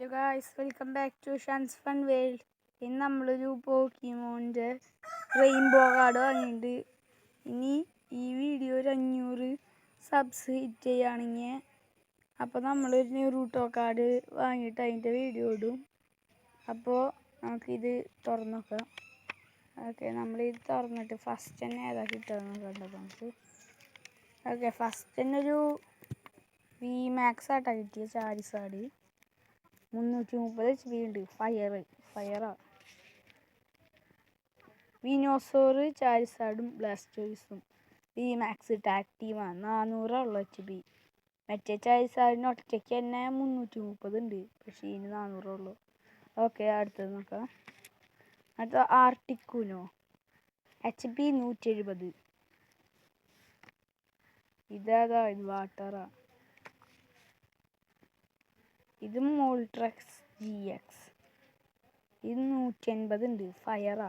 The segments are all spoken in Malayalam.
Hello guys, welcome back to Shan's Fun World. ഇന്ന് നമ്മളൊരു പോക്കിമോൻ്റെ റെയിൻബോ കാർഡ് വാങ്ങിയിട്ടുണ്ട്. ഇനി ഈ വീഡിയോ 500 സബ്സ് ഹിറ്റ് ചെയ്യുകയാണെങ്കിൽ അപ്പോൾ നമ്മളൊരു നെറൂട്ടോ കാർഡ് വാങ്ങിയിട്ട് അതിൻ്റെ വീഡിയോ ഇടും. അപ്പോൾ നമുക്കിത് തുറന്ന് നോക്കാം. ഓക്കെ, നമ്മളിത് തുറന്നിട്ട് ഫസ്റ്റ് തന്നെ ഏതാ കിട്ടുകയെന്ന് കണ്ടത് നമുക്ക്. ഓക്കെ, ഫസ്റ്റ് തന്നെ ഒരു വി മാക്സ് ആട്ടാ കിട്ടിയ ചാരിസാഡ് 330 HP ഉണ്ട്. ഫയറാ വിനോസോറ് ചാരിസാഡും ബ്ലാസ്റ്റേഴ്സും വി മാക്സ് ടാക് ടീമാണ്. 400 HP. മറ്റേ ചാരിസാഡിന് ഒറ്റയ്ക്ക് തന്നെ 330 ഉണ്ട്, പക്ഷേ ഇതിന് 400 ഓക്കെ, അടുത്തത് നോക്കാം. അടുത്ത ആർട്ടിക്കുനോ HP 170. ഇതേതാ? ഇത് വാട്ടറാ. ഇത് മോൾട്രക്സ് GX. ഇത് 180 ഉണ്ട്. ഫയറാ.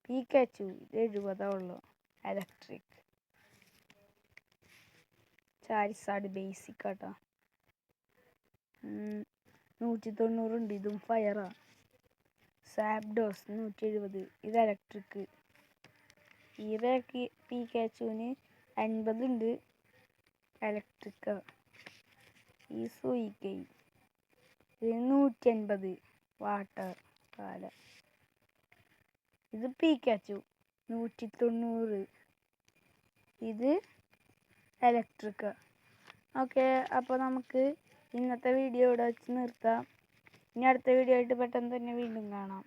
പീക്കാച്ചു ഇത് 70 ഉള്ളു. ഇലക്ട്രിക്. ചാരിസാഡ് ബേസിക് ആട്ടാ. 190 ഉണ്ട്. ഇതും ഫയറാ. സാപ്ഡോസ് 170. ഇത് ഇലക്ട്രിക്. ഈ പീക്കാച്ചുവിന് 50 ഉണ്ട്. ഇലക്ട്രിക്കാ. ഈ സൂയിക്കൈ ഇത് 180 വാട്ടർ കാല. ഇത് പീക്കാച്ചു 190. ഇത് ഇലക്ട്രിക്ക. ഓക്കെ, അപ്പോൾ നമുക്ക് ഇന്നത്തെ വീഡിയോ ഇവിടെ വെച്ച് നിർത്താം. ഇനി അടുത്ത വീഡിയോ ആയിട്ട് പെട്ടെന്ന് തന്നെ വീണ്ടും കാണാം.